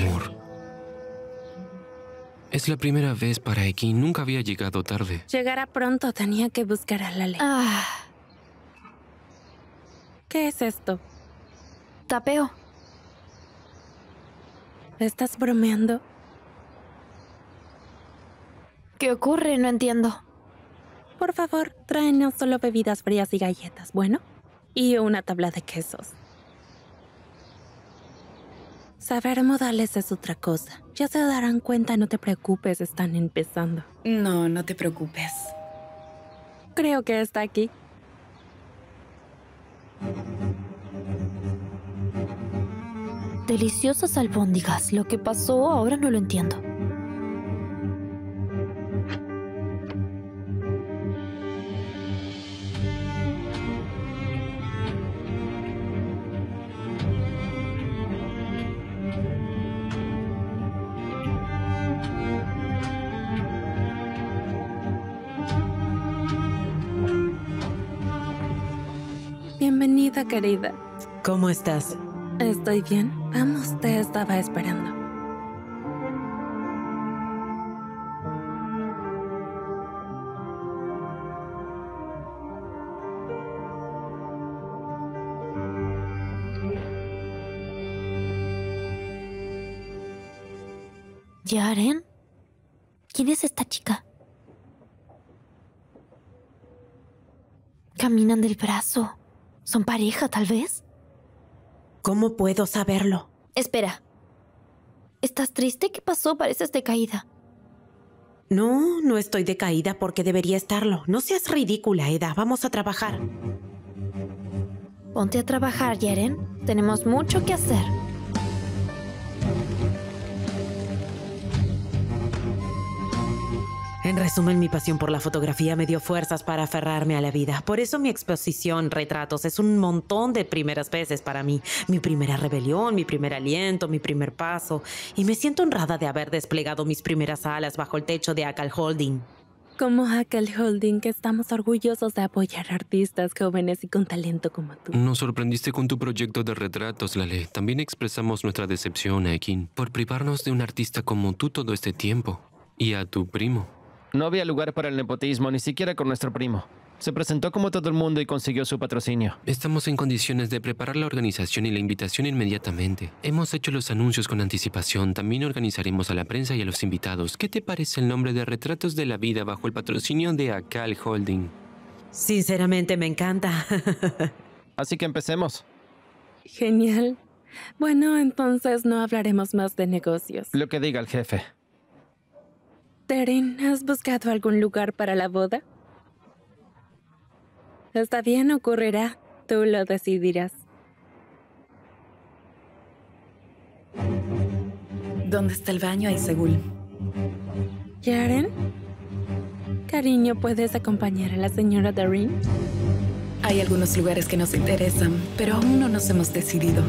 amor. Es la primera vez para Ekin. Nunca había llegado tarde. Llegará pronto. Tenía que buscar a Lale. ¿Qué es esto? Tapeo. ¿Estás bromeando? ¿Qué ocurre? No entiendo. Por favor, tráenos solo bebidas frías y galletas, ¿bueno? Y una tabla de quesos. Saber modales es otra cosa. Ya se darán cuenta, no te preocupes, están empezando. No, no te preocupes. Creo que está aquí. Deliciosas albóndigas. Lo que pasó ahora no lo entiendo. Bienvenida, querida. ¿Cómo estás? Estoy bien. Vamos, te estaba esperando. ¿Yaren? ¿Quién es esta chica? Caminan del brazo. ¿Son pareja, tal vez? ¿Cómo puedo saberlo? Espera. ¿Estás triste? ¿Qué pasó? Pareces decaída. No, no estoy decaída porque debería estarlo. No seas ridícula, Eda. Vamos a trabajar. Ponte a trabajar, Yaren. Tenemos mucho que hacer. En resumen, mi pasión por la fotografía me dio fuerzas para aferrarme a la vida. Por eso mi exposición, retratos, es un montón de primeras veces para mí. Mi primera rebelión, mi primer aliento, mi primer paso. Y me siento honrada de haber desplegado mis primeras alas bajo el techo de Akal Holding. Como Akal Holding, que estamos orgullosos de apoyar artistas jóvenes y con talento como tú. Nos sorprendiste con tu proyecto de retratos, Lale. También expresamos nuestra decepción a Ekin por privarnos de un artista como tú todo este tiempo. Y a tu primo. No había lugar para el nepotismo, ni siquiera con nuestro primo. Se presentó como todo el mundo y consiguió su patrocinio. Estamos en condiciones de preparar la organización y la invitación inmediatamente. Hemos hecho los anuncios con anticipación. También organizaremos a la prensa y a los invitados. ¿Qué te parece el nombre de Retratos de la Vida bajo el patrocinio de Akal Holding? Sinceramente, me encanta. Así que empecemos. Genial. Bueno, entonces no hablaremos más de negocios. Lo que diga el jefe. Teren, ¿has buscado algún lugar para la boda? Está bien, ocurrirá. Tú lo decidirás. ¿Dónde está el baño, Aysegul? ¿Yaren? Cariño, ¿puedes acompañar a la señora Darin? Hay algunos lugares que nos interesan, pero aún no nos hemos decidido.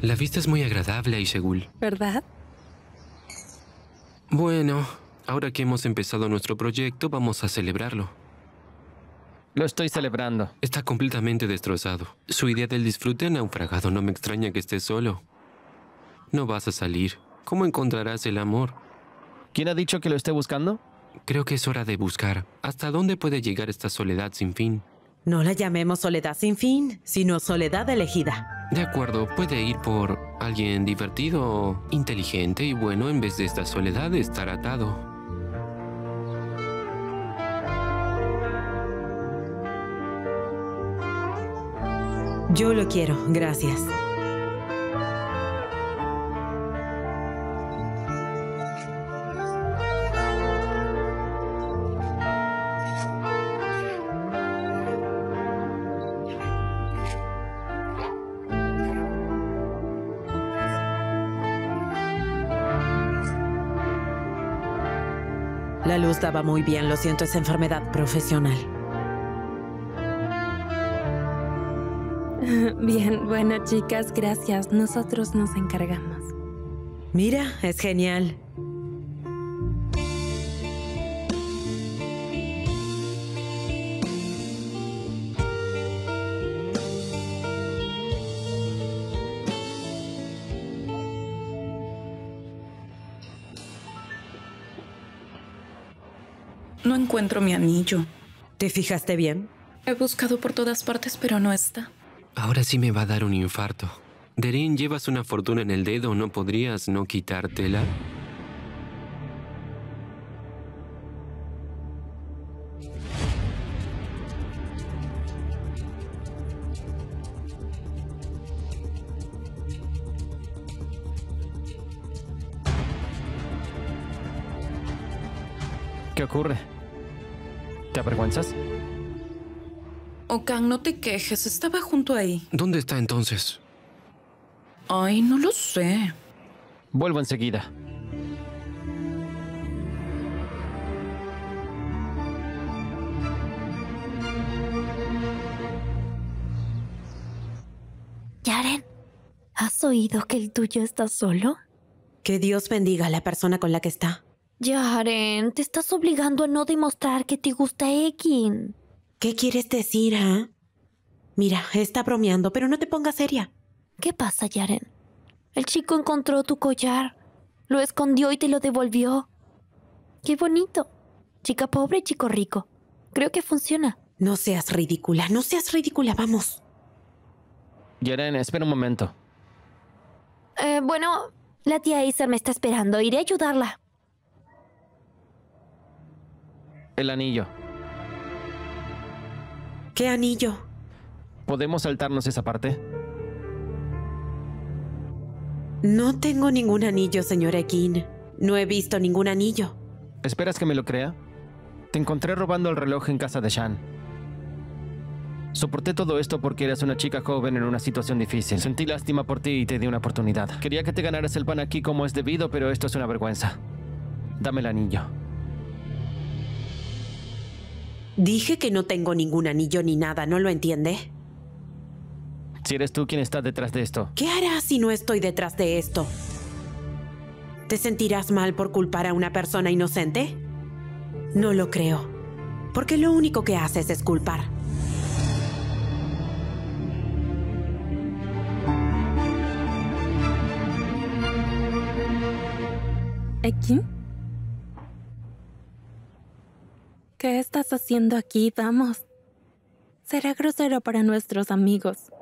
La vista es muy agradable, Aysegul. ¿Verdad? Bueno, ahora que hemos empezado nuestro proyecto, vamos a celebrarlo. Lo estoy celebrando. Está completamente destrozado. Su idea del disfrute ha naufragado. No me extraña que estés solo. No vas a salir. ¿Cómo encontrarás el amor? ¿Quién ha dicho que lo esté buscando? Creo que es hora de buscar. ¿Hasta dónde puede llegar esta soledad sin fin? No la llamemos soledad sin fin, sino soledad elegida. De acuerdo, puede ir por alguien divertido, inteligente y bueno en vez de esta soledad de estar atado. Yo lo quiero, gracias. La luz daba muy bien, lo siento, es enfermedad profesional. Bien, bueno, chicas, gracias. Nosotros nos encargamos. Mira, es genial. No encuentro mi anillo. ¿Te fijaste bien? He buscado por todas partes, pero no está. Ahora sí me va a dar un infarto. Derin, llevas una fortuna en el dedo, ¿no podrías no quitártela? ¿Qué ocurre? ¿Te avergüenzas? Okan, no te quejes. Estaba junto ahí. ¿Dónde está entonces? Ay, no lo sé. Vuelvo enseguida. Yaren, ¿has oído que el tuyo está solo? Que Dios bendiga a la persona con la que está. Yaren, te estás obligando a no demostrar que te gusta Ekin. ¿Qué quieres decir, ah? Mira, está bromeando, pero no te pongas seria. ¿Qué pasa, Yaren? El chico encontró tu collar, lo escondió y te lo devolvió. ¡Qué bonito! Chica pobre, chico rico. Creo que funciona. No seas ridícula, vamos. Yaren, espera un momento. Bueno, la tía Acer me está esperando. Iré a ayudarla. El anillo. ¿Qué anillo? ¿Podemos saltarnos esa parte? No tengo ningún anillo, señora Ekin. No he visto ningún anillo. ¿Esperas que me lo crea? Te encontré robando el reloj en casa de Shan. Soporté todo esto porque eras una chica joven en una situación difícil. Sentí lástima por ti y te di una oportunidad. Quería que te ganaras el pan aquí como es debido, pero esto es una vergüenza. Dame el anillo. Dije que no tengo ningún anillo ni nada, ¿no lo entiende? Si eres tú quien está detrás de esto. ¿Qué harás si no estoy detrás de esto? ¿Te sentirás mal por culpar a una persona inocente? No lo creo, porque lo único que haces es culpar. ¿Ekin? ¿Qué estás haciendo aquí? Vamos. Será grosero para nuestros amigos.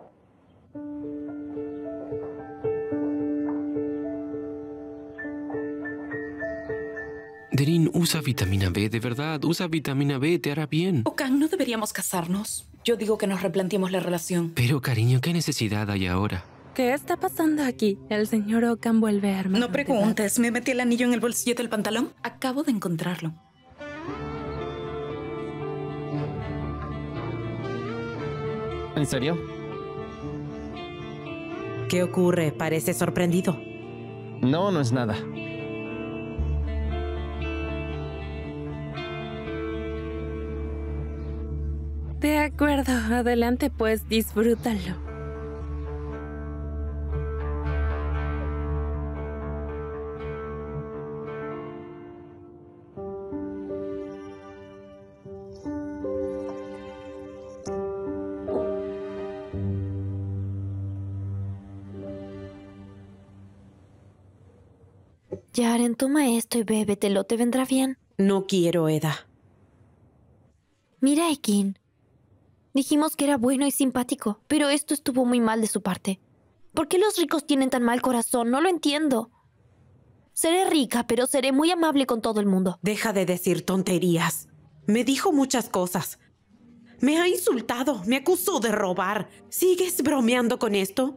Derin, usa vitamina B, de verdad. Usa vitamina B, te hará bien. Okan, ¿no deberíamos casarnos? Yo digo que nos replanteemos la relación. Pero, cariño, ¿qué necesidad hay ahora? ¿Qué está pasando aquí? El señor Okan vuelve a armar. No preguntes, ¿me metí el anillo en el bolsillo del pantalón? Acabo de encontrarlo. ¿En serio? ¿Qué ocurre? Parece sorprendido. No, no es nada. De acuerdo, adelante pues, disfrútalo. Yaren, toma esto y bébetelo, ¿te vendrá bien? No quiero, Eda. Mira, Ekin. Dijimos que era bueno y simpático, pero esto estuvo muy mal de su parte. ¿Por qué los ricos tienen tan mal corazón? No lo entiendo. Seré rica, pero seré muy amable con todo el mundo. Deja de decir tonterías. Me dijo muchas cosas. Me ha insultado, me acusó de robar. ¿Sigues bromeando con esto?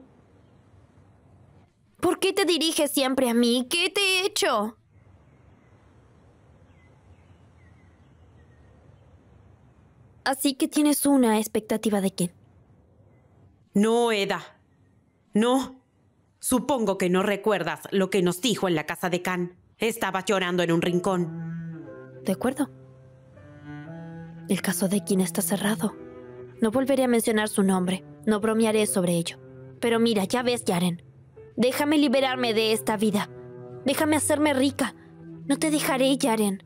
¿Por qué te diriges siempre a mí? ¿Qué te he hecho? Así que tienes una expectativa de quién. No, Eda. No. Supongo que no recuerdas lo que nos dijo en la casa de Khan. Estaba llorando en un rincón. De acuerdo. El caso de Ekin está cerrado. No volveré a mencionar su nombre. No bromearé sobre ello. Pero mira, ya ves, Yaren. Déjame liberarme de esta vida. Déjame hacerme rica. No te dejaré, Yaren.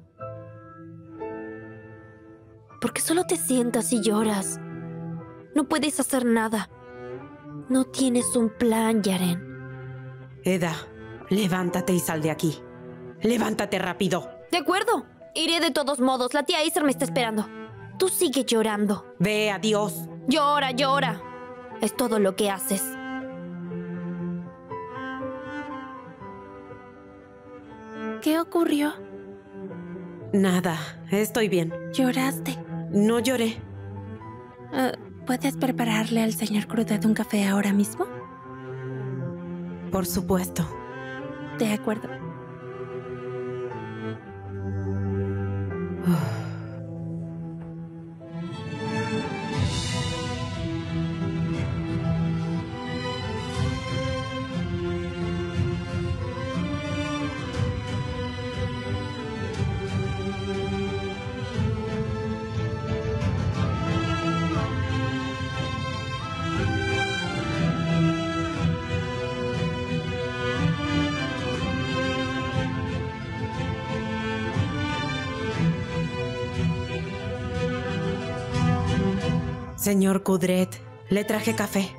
¿Por qué solo te sientas y lloras? No puedes hacer nada. No tienes un plan, Yaren. Eda, levántate y sal de aquí. Levántate rápido. De acuerdo. Iré de todos modos. La tía Acer me está esperando. Tú sigue llorando. Ve, adiós. Llora, llora. Es todo lo que haces. ¿Qué ocurrió? Nada, estoy bien. ¿Lloraste? No lloré. ¿Puedes prepararle al señor Crudet un café ahora mismo? Por supuesto. De acuerdo. Señor Cudret, le traje café.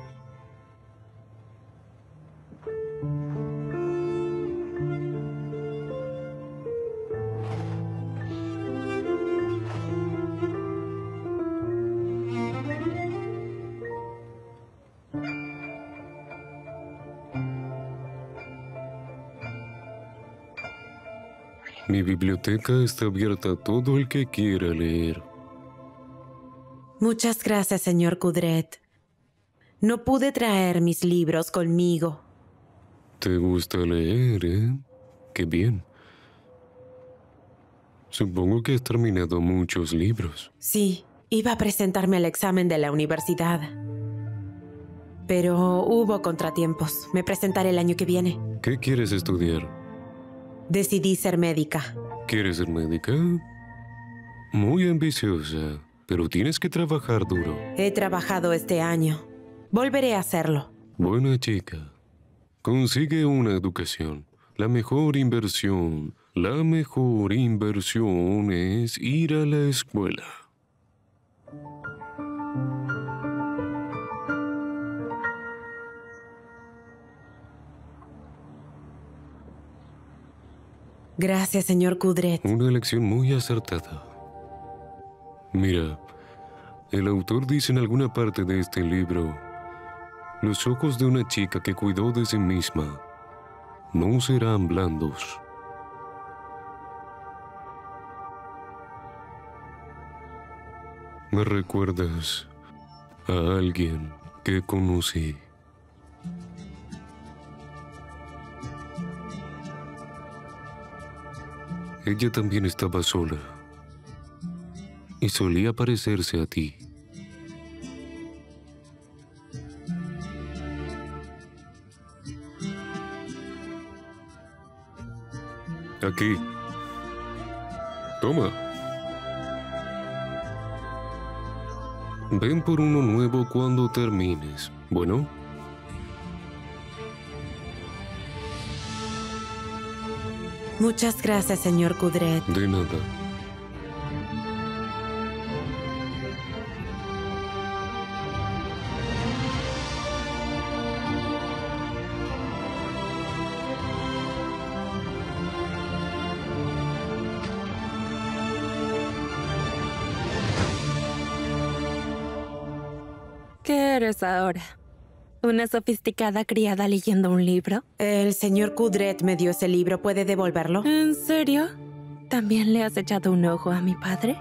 Mi biblioteca está abierta a todo el que quiera leer. Muchas gracias, señor Cudret. No pude traer mis libros conmigo. ¿Te gusta leer, eh? Qué bien. Supongo que has terminado muchos libros. Sí, iba a presentarme al examen de la universidad. Pero hubo contratiempos. Me presentaré el año que viene. ¿Qué quieres estudiar? Decidí ser médica. ¿Quieres ser médica? Muy ambiciosa, pero tienes que trabajar duro. He trabajado este año. Volveré a hacerlo. Buena chica. Consigue una educación. La mejor inversión es ir a la escuela. Gracias, señor Cudret. Una elección muy acertada. Mira, el autor dice en alguna parte de este libro: los ojos de una chica que cuidó de sí misma no serán blandos. Me recuerdas a alguien que conocí. Ella también estaba sola y solía parecerse a ti. Aquí. Toma. Ven por uno nuevo cuando termines. ¿Bueno? Muchas gracias, señor Cudret. De nada. ¿Qué eres ahora? ¿Una sofisticada criada leyendo un libro? El señor Cudret me dio ese libro. ¿Puede devolverlo? ¿En serio? ¿También le has echado un ojo a mi padre?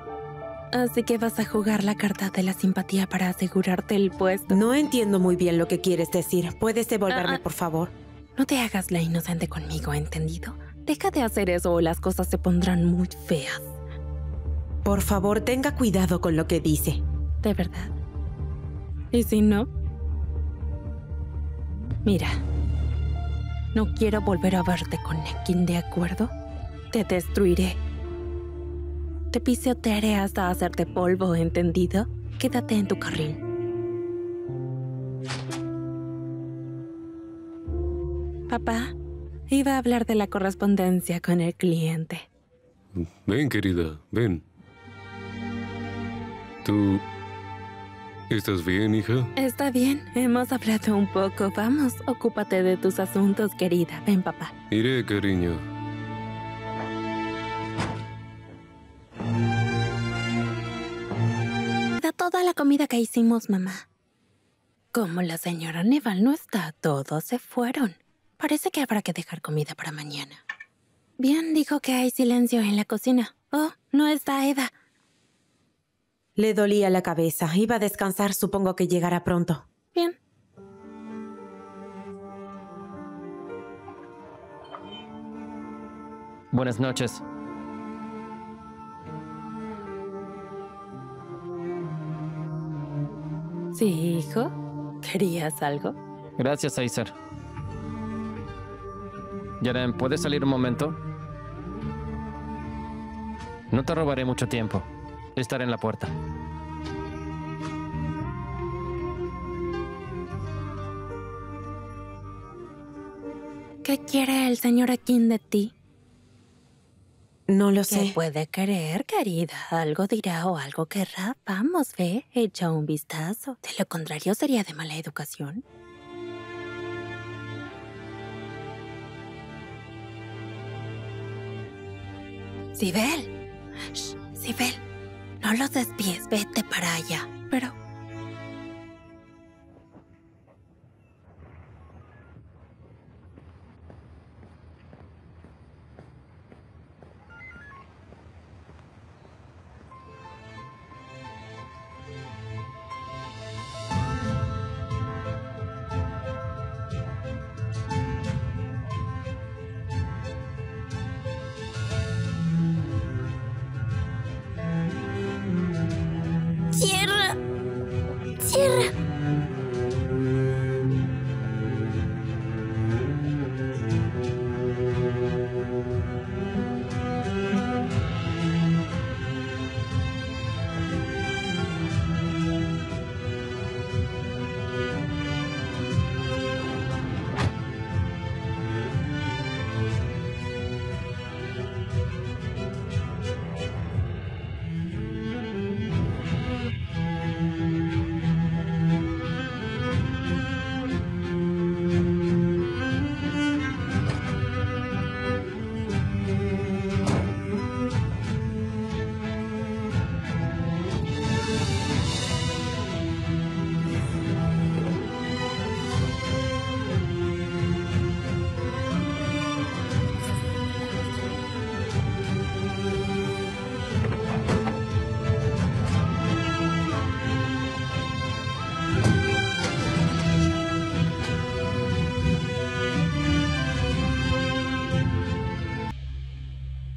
Así que vas a jugar la carta de la simpatía para asegurarte el puesto. No entiendo muy bien lo que quieres decir. ¿Puedes devolverme, por favor? No te hagas la inocente conmigo, ¿entendido? Deja de hacer eso o las cosas se pondrán muy feas. Por favor, tenga cuidado con lo que dice. ¿De verdad? ¿Y si no? Mira, no quiero volver a verte con Nekin, ¿de acuerdo? Te destruiré. Te pisotearé hasta hacerte polvo, ¿entendido? Quédate en tu carril. Papá, iba a hablar de la correspondencia con el cliente. Ven, querida, ven. ¿Tú estás bien, hija? Está bien, hemos hablado un poco. Vamos, ocúpate de tus asuntos, querida. Ven, papá. Iré, cariño. Recuerda toda la comida que hicimos, mamá. Como la señora Neval no está, todos se fueron. Parece que habrá que dejar comida para mañana. Bien, dijo que hay silencio en la cocina. Oh, no está Eda. Le dolía la cabeza. Iba a descansar, supongo que llegará pronto. Bien. Buenas noches. Sí, hijo. ¿Querías algo? Gracias, Acer. Yarem, ¿puedes salir un momento? No te robaré mucho tiempo. Estaré en la puerta. ¿Qué quiere el señor Akin de ti? No lo ¿Qué sé. puede querer, querida? Algo dirá o algo querrá. Vamos, ve, echa un vistazo. De lo contrario, sería de mala educación. Sibel. Shh, Sibel. No los desvíes, vete para allá. Pero... ¡Cierra! ¡Cierra!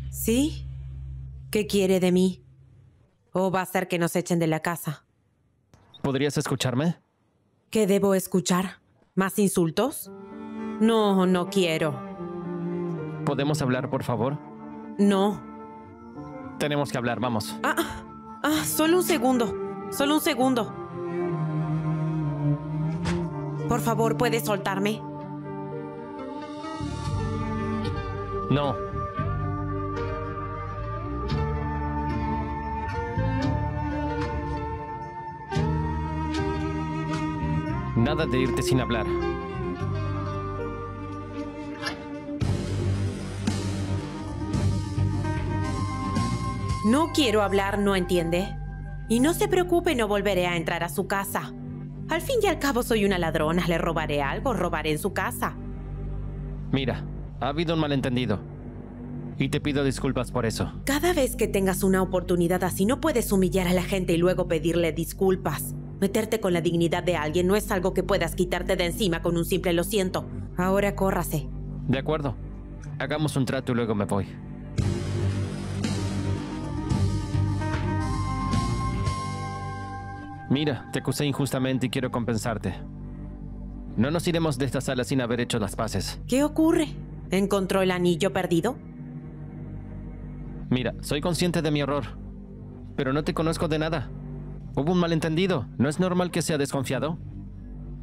¿Sí? ¿Qué quiere de mí? ¿O va a hacer que nos echen de la casa? ¿Podrías escucharme? ¿Qué debo escuchar? ¿Más insultos? No, no quiero. ¿Podemos hablar, por favor? No. Tenemos que hablar, vamos. Solo un segundo. Solo un segundo. Por favor, ¿puedes soltarme? No. Nada de irte sin hablar. No quiero hablar, ¿no entiende? Y no se preocupe, no volveré a entrar a su casa. Al fin y al cabo soy una ladrona, le robaré algo, robaré en su casa. Mira, ha habido un malentendido. Y te pido disculpas por eso. Cada vez que tengas una oportunidad así, no puedes humillar a la gente y luego pedirle disculpas. Meterte con la dignidad de alguien no es algo que puedas quitarte de encima con un simple lo siento. Ahora córrase. De acuerdo. Hagamos un trato y luego me voy. Mira, te acusé injustamente y quiero compensarte. No nos iremos de esta sala sin haber hecho las paces. ¿Qué ocurre? ¿Encontró el anillo perdido? Mira, soy consciente de mi error, pero no te conozco de nada. Hubo un malentendido. ¿No es normal que sea desconfiado?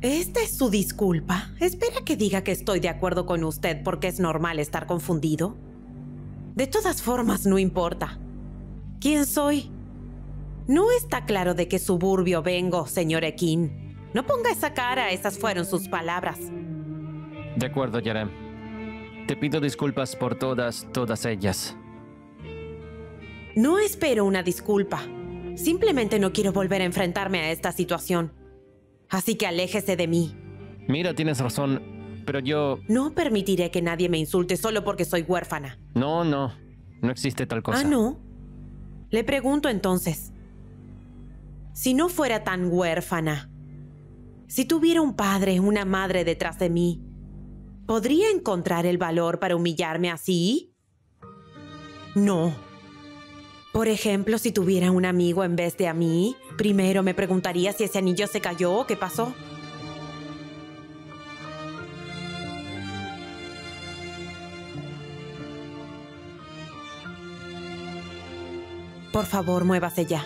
¿Esta es su disculpa? ¿Espera que diga que estoy de acuerdo con usted porque es normal estar confundido? De todas formas, no importa. ¿Quién soy? No está claro de qué suburbio vengo, señor Akin. No ponga esa cara, esas fueron sus palabras. De acuerdo, Yarem. Te pido disculpas por todas ellas. No espero una disculpa. Simplemente no quiero volver a enfrentarme a esta situación. Así que aléjese de mí. Mira, tienes razón, pero yo... No permitiré que nadie me insulte solo porque soy huérfana. No, no. No existe tal cosa. Ah, ¿no? Le pregunto entonces. Si no fuera tan huérfana, si tuviera un padre, una madre detrás de mí, ¿podría encontrar el valor para humillarme así? No. Por ejemplo, si tuviera un amigo en vez de a mí, primero me preguntaría si ese anillo se cayó o qué pasó. Por favor, muévase ya.